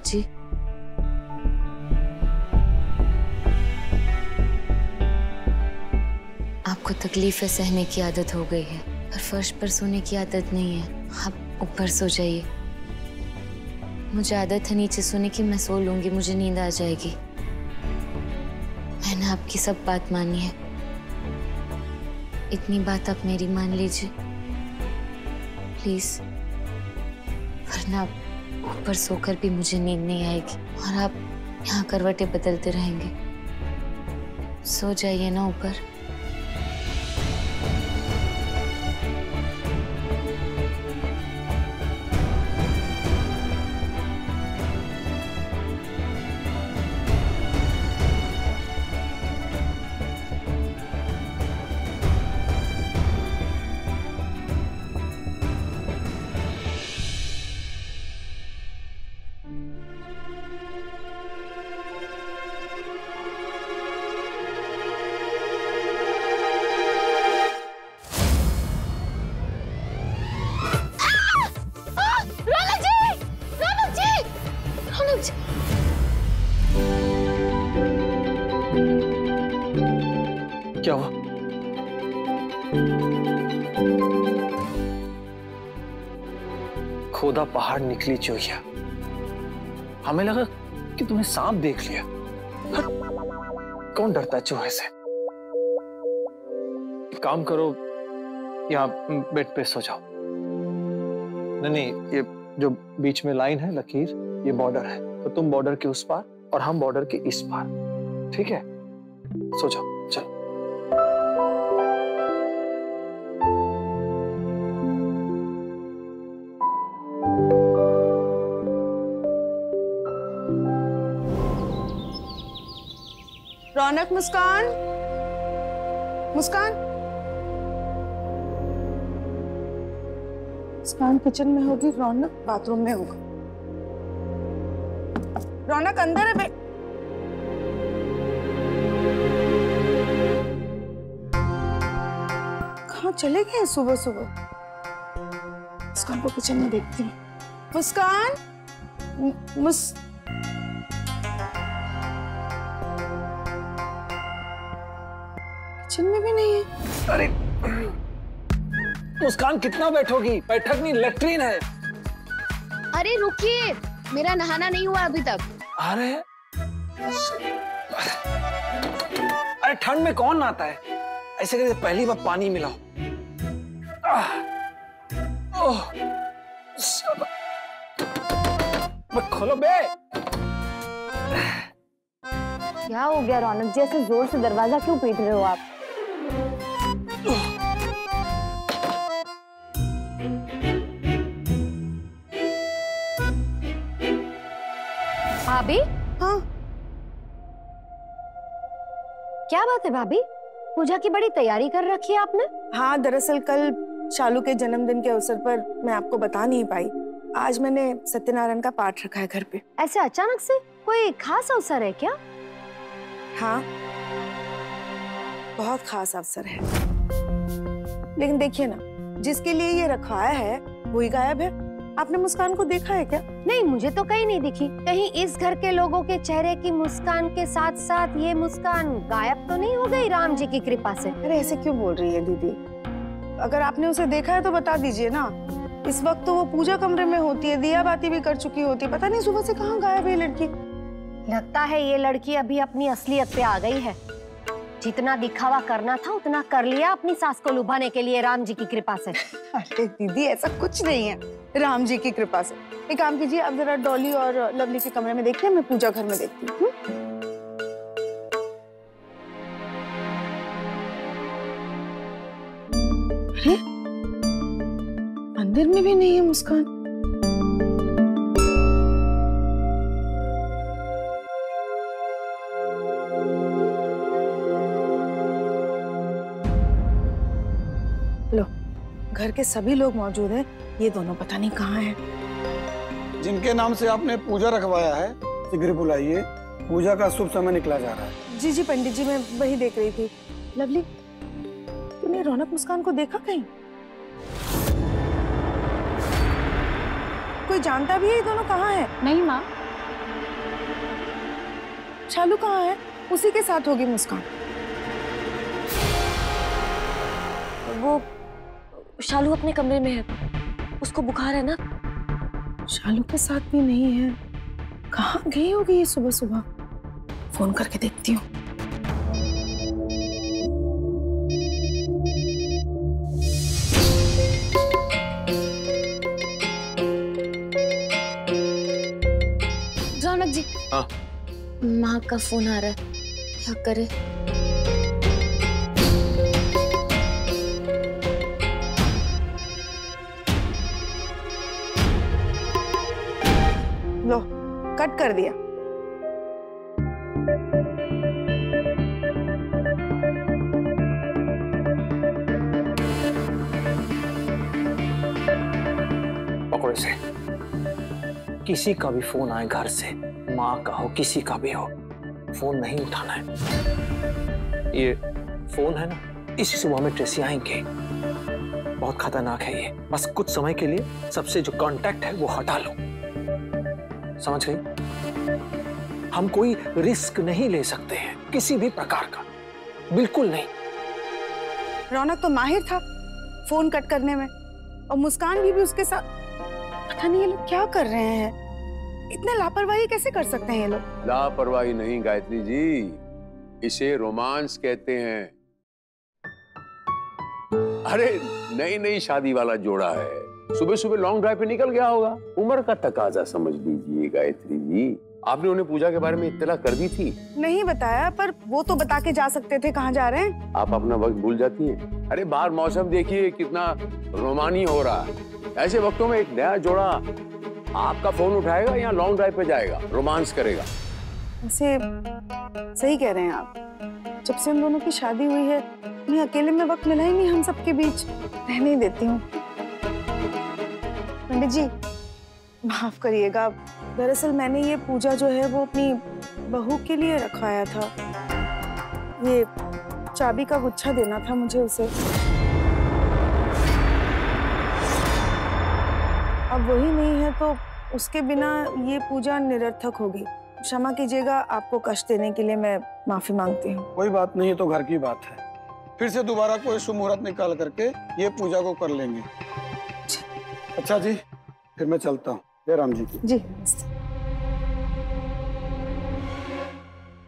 रौनक जी, आपको तकलीफें सहने की आदत हो गई है, पर फर्श पर सोने की आदत नहीं है। आप ऊपर सो जाइए। मुझे आदत है नीचे सोने की, मैं सो लूंगी, मुझे नींद आ जाएगी। मैंने आपकी सब बात मानी है, इतनी बात आप मेरी मान लीजिए प्लीज, वरना ऊपर सोकर भी मुझे नींद नहीं आएगी और आप यहाँ करवटें बदलते रहेंगे। सो जाइए ना ऊपर। क्या हुआ? खोदा पहाड़ निकली चूहिया। हमें लगा कि तुम्हें सांप देख लिया। कौन डरता है चूहे से? काम करो, यहाँ बेड पे सो जाओ। नहीं, ये जो बीच में लाइन है, लकीर, ये बॉर्डर है, तो तुम बॉर्डर के उस पार और हम बॉर्डर के इस पार, ठीक है? सो जाओ, चलो। रौनक, मुस्कान, मुस्कान, मुस्कान किचन में होगी, रौनक बाथरूम में होगा। रौनक अंदर है। कहाँ चले गए सुबह सुबह? मुस्कान को किचन में देखती हूँ। मुस्कान, किचन में भी नहीं है। अरे मुस्कान, कितना बैठोगी? बैठक नहीं, लेट्रीन है। अरे रुकिए, मेरा नहाना नहीं हुआ अभी तक। अरे ठंड में कौन नहाता है? ऐसे करके पहली बार पानी मिलाओ। खोलो बे। क्या हो गया रौनक जी, ऐसे जोर से दरवाजा क्यों पीट रहे हो आप? भाभी? हाँ, क्या बात है भाभी, पूजा की बड़ी तैयारी कर रखी है आपने? हाँ, दरअसल कल शालू के जन्मदिन के अवसर पर मैं आपको बता नहीं पाई, आज मैंने सत्यनारायण का पाठ रखा है घर पे। ऐसे अचानक से? कोई खास अवसर है क्या? हाँ, बहुत खास अवसर है, लेकिन देखिए ना, जिसके लिए ये रखवाया है वही गायब है। आपने मुस्कान को देखा है क्या? नहीं, मुझे तो कहीं नहीं दिखी। कहीं इस घर के लोगों के चेहरे की मुस्कान के साथ साथ ये मुस्कान गायब तो नहीं हो गई राम जी की कृपा से? अरे ऐसे क्यों बोल रही है दीदी? अगर आपने उसे देखा है तो बता दीजिए ना। इस वक्त तो वो पूजा कमरे में होती है, दिया बाती भी कर चुकी होती है, पता नहीं सुबह से कहाँ गायब है लड़की। लगता है ये लड़की अभी अपनी असलियत पे आ गई है। जितना दिखावा करना था उतना कर लिया अपनी सास को लुभाने के लिए राम जी की कृपा से। अरे दीदी, ऐसा कुछ नहीं है राम जी की कृपा से। एक काम कीजिए, आप जरा डॉली और लवली के कमरे में देखिए, मैं पूजा घर में देखती हूँ। अरे मंदिर में भी नहीं है मुस्कान। लो, घर के सभी लोग मौजूद हैं, ये दोनों पता नहीं कहाँ हैं। जिनके नाम से आपने पूजा रखवाया है, शीघ्र बुलाइए, पूजा का शुभ समय निकला जा रहा है। जी जी पंडित जी, मैं वही देख रही थी। लवली, तुमने रौनक मुस्कान को देखा कहीं? कोई जानता भी है ये दोनों कहाँ हैं? नहीं माँ, शालू कहाँ है? उसी के साथ होगी मुस्कान। वो शालू अपने कमरे में है, उसको बुखार है ना। शालू के साथ भी नहीं है, कहाँ गई होगी ये सुबह सुबह? फोन करके देखती हूँ। रौनक जी, हाँ माँ का फोन आ रहा है, क्या करे? लो, कट कर दिया। पकड़ो इसे। किसी का भी फोन आए घर से, माँ का हो किसी का भी हो, फोन नहीं उठाना है। ये फोन है ना, इसी सुबह में ट्रेसी आएंगे। बहुत खतरनाक है ये। बस कुछ समय के लिए सबसे जो कांटेक्ट है वो हटा लो, समझ गई? हम कोई रिस्क नहीं ले सकते हैं किसी भी प्रकार का, बिल्कुल नहीं। रौनक तो माहिर था फोन कट करने में, और मुस्कान भी उसके साथ। पता नहीं ये लोग क्या कर रहे हैं, इतने लापरवाही कैसे कर सकते हैं ये लोग? लापरवाही नहीं गायत्री जी, इसे रोमांस कहते हैं। अरे नई नई शादी वाला जोड़ा है, सुबह सुबह लॉन्ग ड्राइव पे निकल गया होगा। उम्र का तकाजा समझ लीजिए गायत्री जी। आपने उन्हें पूजा के बारे में इत्तला कर दी थी? नहीं बताया, पर वो तो बता के जा सकते थे कहाँ जा रहे हैं। आप अपना वक्त भूल जाती हैं। अरे बाहर मौसम देखिए कितना रोमानी हो रहा है। ऐसे वक्तों में एक नया जोड़ा आपका फोन उठाएगा या लॉन्ग ड्राइव पे जाएगा, रोमांस करेगा। ऐसे सही कह रहे हैं आप। जब से हम दोनों की शादी हुई है, उन्हें अकेले में वक्त मिला ही नहीं हम सबके बीच। रहने ही देती हूँ। पंडित जी माफ करिएगा, दरअसल मैंने ये पूजा जो है वो अपनी बहू के लिए रखवाया था। ये चाबी का गुच्छा देना था मुझे उसे। अब वही नहीं है तो उसके बिना ये पूजा निरर्थक होगी। क्षमा कीजिएगा, आपको कष्ट देने के लिए मैं माफी मांगती हूँ। कोई बात नहीं, तो घर की बात है। फिर से दोबारा कोई शुभ मुहूर्त निकाल करके ये पूजा को कर लेंगे। अच्छा जी, फिर मैं चलता हूँ। जय राम जी की। जी।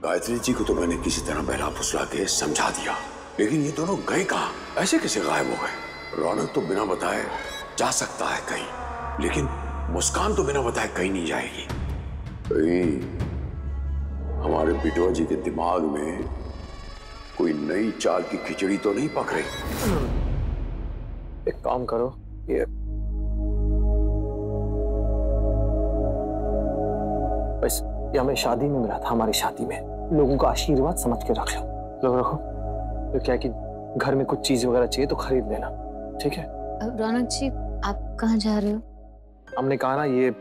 गायत्री जी को तो मैंने किसी तरह बहला फुसला के समझा दिया, लेकिन ये दोनों गए कहाँ? ऐसे कैसे गायब हो गए? रौनक तो बिना बताए जा सकता है कहीं, लेकिन मुस्कान तो बिना बताए कहीं नहीं जाएगी। कहीं हमारे बिटवा जी के दिमाग में कोई नई चाल की खिचड़ी तो नहीं पक रही? एक काम करो, ये बस ये हमें शादी में मिला था, हमारी शादी में। लोगों का आशीर्वाद समझ के रख लो। रखो। तो क्या कि घर में कुछ चीज वगैरह चाहिए तो खरीद लेना, ठीक है? रौनक जी, आप कहाँ जा रहे हो? हमने कहा ना, ये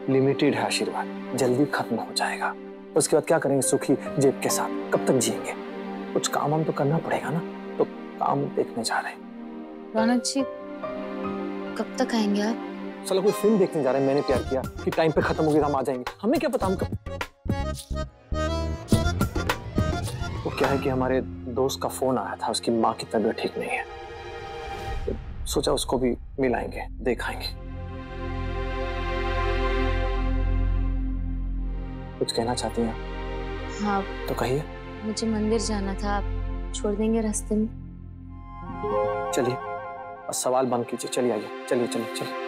लिमिटेड है आशीर्वाद, जल्दी खत्म हो जाएगा। उसके बाद क्या करेंगे सुखी जेब के साथ? कब तक जिएंगे? कुछ काम हम तो करना पड़ेगा ना, तो काम देखने जा रहे हैं। रौनक जी, कब तक आएंगे आप? चलो कोई फिल्म देखने जा रहे हैं, मैंने प्यार किया, कि टाइम पे खत्म हो गया हम आ जाएंगे। हमें क्या पता हम कब। वो क्या है कि हमारे दोस्त का फोन आया था, उसकी माँ की तबीयत ठीक नहीं है, तो सोचा उसको भी मिलाएंगे, दिखाएंगे। कुछ कहना चाहती हैं? हाँ, तो कहिए। मुझे मंदिर जाना था, आप छोड़ देंगे रास्ते में? चलिए, बस सवाल बंद कीजिए, चलिए आइए, चलिए चलिए चलिए।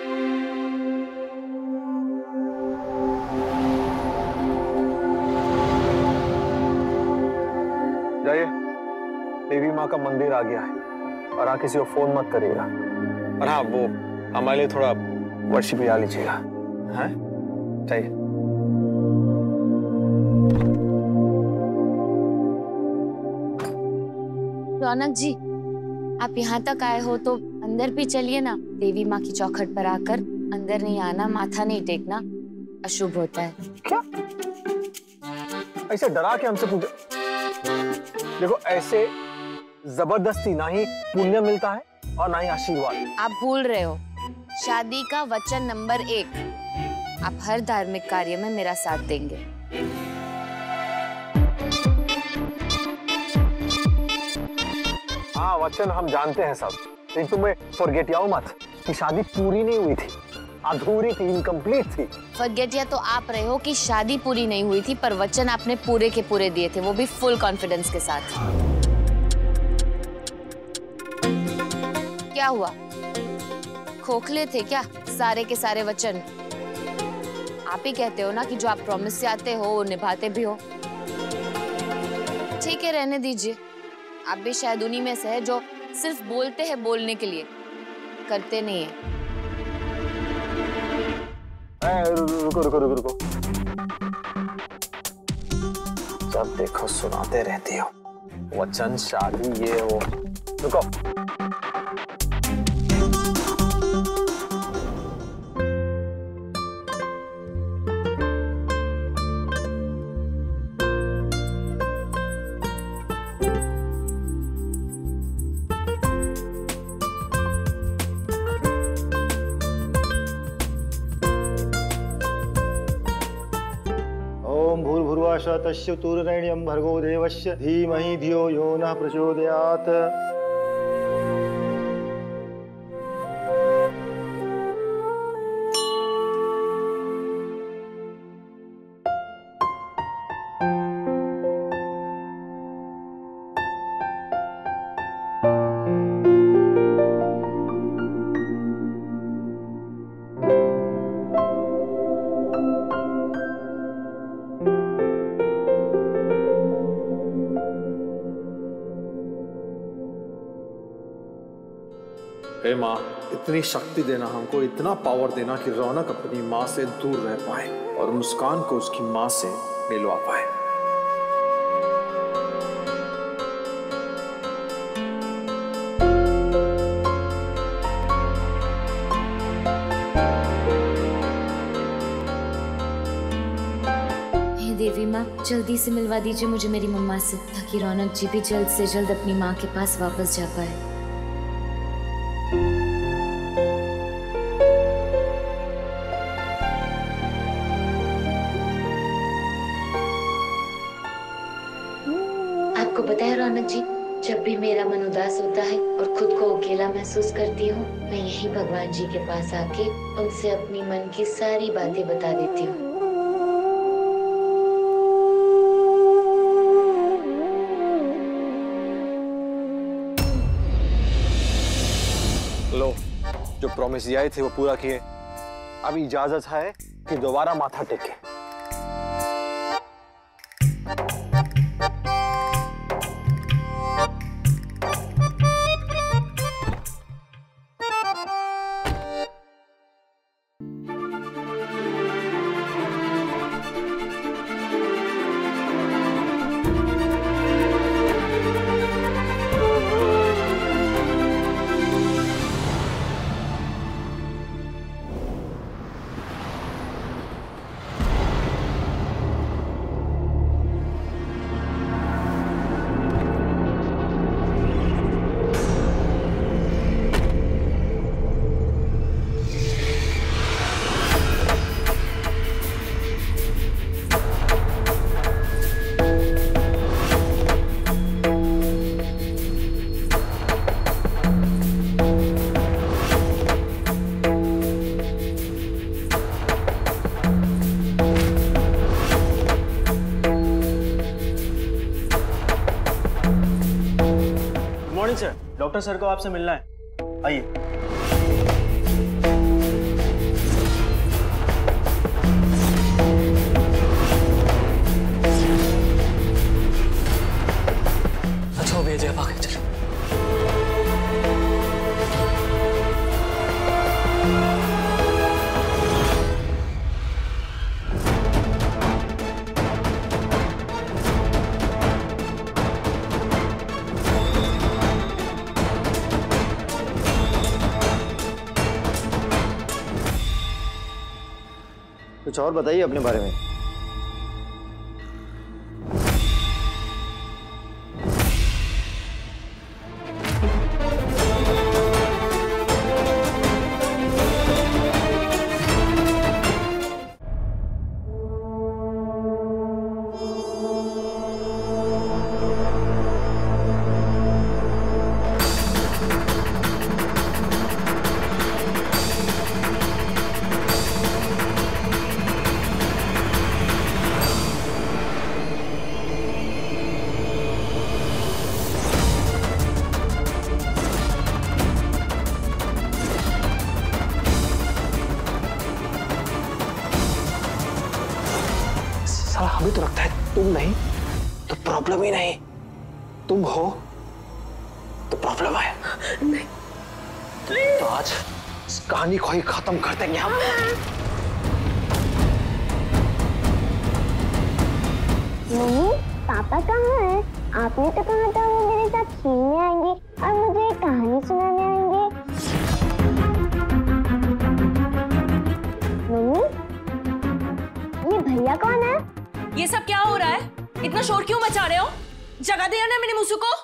जाइए, देवी माँ का मंदिर आ गया है, और आप किसी को फोन मत करिएगा। और हाँ, वो हमारे लिए थोड़ा वर्शिप भी आ लीजिएगा, हैं? चाहिए। रौनक जी, आप यहाँ तक आए हो तो अंदर भी चलिए ना। देवी माँ की चौखट पर आकर अंदर नहीं आना, माथा नहीं टेकना, अशुभ होता है। क्या ऐसे डरा के हमसे पूछे? देखो, ऐसे जबरदस्ती ना ही पुण्य मिलता है और ना ही आशीर्वाद। आप भूल रहे हो, शादी का वचन नंबर 1, आप हर धार्मिक कार्य में मेरा साथ देंगे। वचन हम जानते हैं सब, लेकिन तुम्हें फॉरगेट याओ मत कि शादी पूरी नहीं हुई थी, अधूरी थी, इनकम्प्लीट थी। फॉरगेट या तो आप रहे हो कि शादी पूरी नहीं हुई थी, पर वचन आपने पूरे के पूरे दिए थे, वो भी फुल कॉन्फिडेंस के साथ। क्या हुआ, खोखले थे क्या सारे के सारे वचन? आप ही कहते हो ना कि जो आप प्रॉमिस से आते हो वो निभाते भी हो। ठीक है, रहने दीजिए। आप भी शायद उन्हीं में से है जो सिर्फ बोलते हैं बोलने के लिए, करते नहीं है। रुको रुको रुको रुको, जब देखो सुनाते रहती हो वचन, शादी, ये वो। रुको, तस्य तुर्यण्यं भर्गो देवस्य धीमहि धियो यो नः प्रचोदयात्। हे माँ, इतनी शक्ति देना हमको, इतना पावर देना कि रौनक अपनी माँ से दूर रह पाए और मुस्कान को उसकी माँ से मिलवा पाए। हे देवी माँ, जल्दी से मिलवा दीजिए मुझे मेरी मम्मा से, ताकि रौनक जी भी जल्द से जल्द अपनी माँ के पास वापस जा पाए। आपको पता है रौनक जी, जब भी मेरा मन उदास होता है और खुद को अकेला महसूस करती हूँ, मैं यही भगवान जी के पास आके उनसे अपनी मन की सारी बातें बता देती हूँ। लो, जो प्रॉमिस दिए थे वो पूरा किए। अब इजाजत है कि दोबारा माथा टेके। सर, डॉक्टर सर को आपसे मिलना है, आइए। अच्छा, भेजे आप आगे चलो। कुछ और बताइए अपने बारे में। तुम्हें तो लगता है तुम नहीं तो प्रॉब्लम ही नहीं, तुम हो तो प्रॉब्लम है। नहीं तो आज इस कहानी को ही खत्म कर देंगे हम। मम्मी, पापा कहाँ है? आपने तो कहा था वो मेरे साथ खेलने आएंगे और मुझे एक कहानी सुनाने आएंगे। मम्मी, ये भैया कौन है? ये सब क्या हो रहा है? इतना शोर क्यों मचा रहे हो? जगा दिया ना मैंने मुसु को।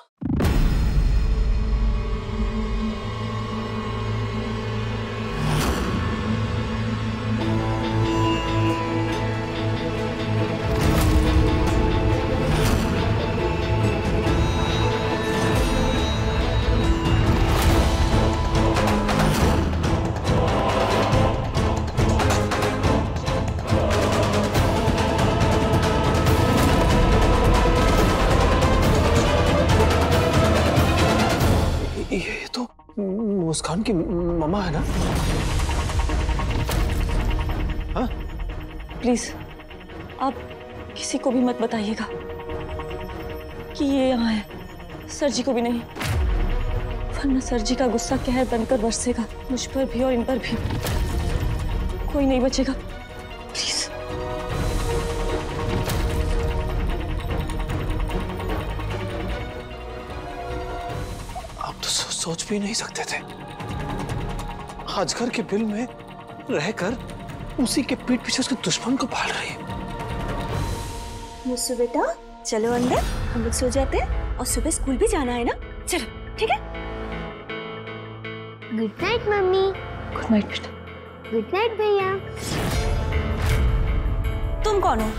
ये तो मुस्कान की मम्मा है ना? हाँ? प्लीज आप किसी को भी मत बताइएगा कि ये यहाँ है, सर जी को भी नहीं, वरना सर जी का गुस्सा कहर बनकर बरसेगा मुझ पर भी और इन पर भी। कोई नहीं बचेगा, प्लीज। आप तो सोच भी नहीं सकते थे आज घर के बिल में रहकर उसी के पीठ पीछे उसके दुश्मन को पाल रही है। मुझसे बेटा चलो अंदर, हम लोग सो जाते हैं और सुबह स्कूल भी जाना है ना। चलो ठीक है। Good night mummy. Good night बेटा। गुड नाइट भैया। तुम कौन हो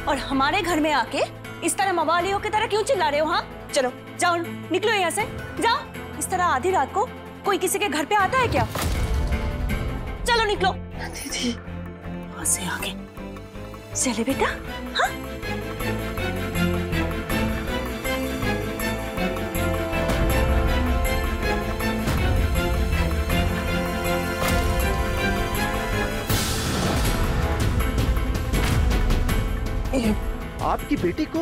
और हमारे घर में आके इस तरह मवालियों की तरह क्यों चिल्ला रहे हो? हाँ चलो जाओ, निकलो यहाँ से, जाओ। इस तरह आधी रात को कोई किसी के घर पे आता है क्या? चलो निकलो। दीदी वहां से आगे चले बेटा। हाँ आपकी बेटी को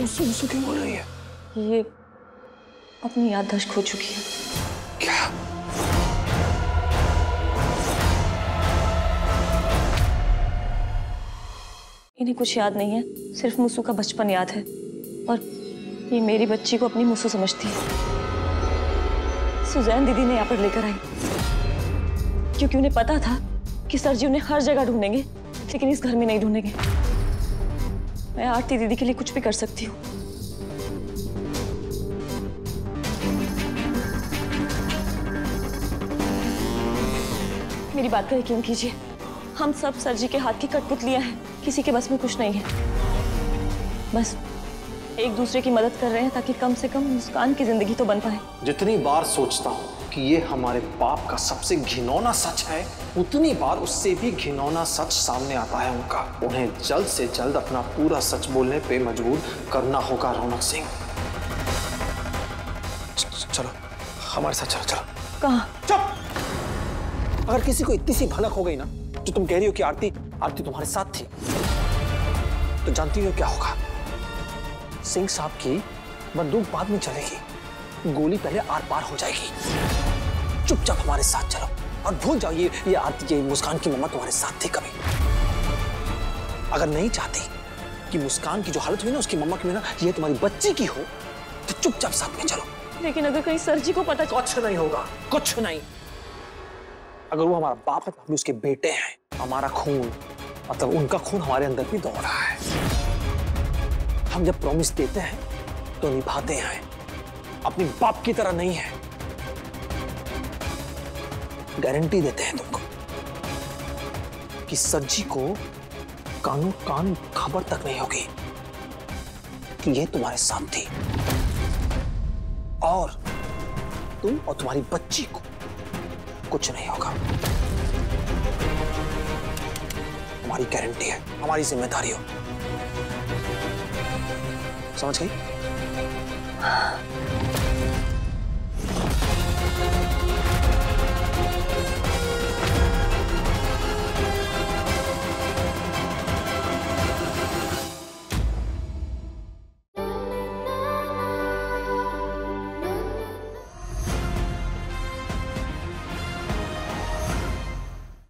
उसू क्यों बोल रही है? ये अपनी याददाश्त खो चुकी है। क्या? इन्हें कुछ याद नहीं है, सिर्फ मुसु का बचपन याद है और ये मेरी बच्ची को अपनी मुसु समझती है। सुजैन दीदी ने यहाँ पर लेकर आई क्योंकि उन्हें पता था कि सर जी उन्हें हर जगह ढूंढेंगे लेकिन इस घर में नहीं ढूंढेंगे। मैं आरती दीदी के लिए कुछ भी कर सकती हूँ। मेरी बात का यकीन कीजिए, हम सब सर जी के हाथ की कठपुतलियां हैं, किसी के बस में कुछ नहीं है। बस एक दूसरे की मदद कर रहे हैं ताकि कम से कम मुस्कान की जिंदगी तो बन पाए। जितनी बार सोचता हूँ कि ये हमारे बाप का सबसे घिनौना सच है, उतनी बार उससे भी घिनौना सच सामने आता है उनका। उन्हें जल्द से जल्द अपना पूरा सच बोलने पे मजबूर करना होगा रौनक सिंह। चलो हमारे साथ चलो। चलो। कहाँ? चुप! अगर किसी को इतनी सी भनक हो गई ना जो तुम कह रही हो कि आरती तुम्हारे साथ थी, तो जानती हो क्या होगा? सिंह साहब की बंदूक बाद में चलेगी, गोली पहले आर पार हो जाएगी। चुपचाप हमारे साथ चलो और भूल जाओ ये आरती, ये मुस्कान की मम्मा तुम्हारे साथ थी कभी। अगर नहीं चाहती कि मुस्कान की जो हालत हुई ना उसकी मम्मा की ना ये तुम्हारी बच्ची की हो, तो चुपचाप साथ में चलो। लेकिन अगर कहीं सर जी को पता कुछ नहीं होगा, कुछ नहीं। अगर वो हमारा बाप है तो हम उसके बेटे हैं। हमारा खून मतलब उनका खून हमारे अंदर भी दौड़ रहा है। हम जब प्रॉमिस देते हैं तो निभाते हैं, अपने बाप की तरह नहीं है। गारंटी देते हैं तुमको कि सर जी को कानों कान खबर तक नहीं होगी कि ये तुम्हारे साथ थी और तुम और तुम्हारी बच्ची को कुछ नहीं होगा। हमारी गारंटी है, हमारी जिम्मेदारी हो। समझ गई?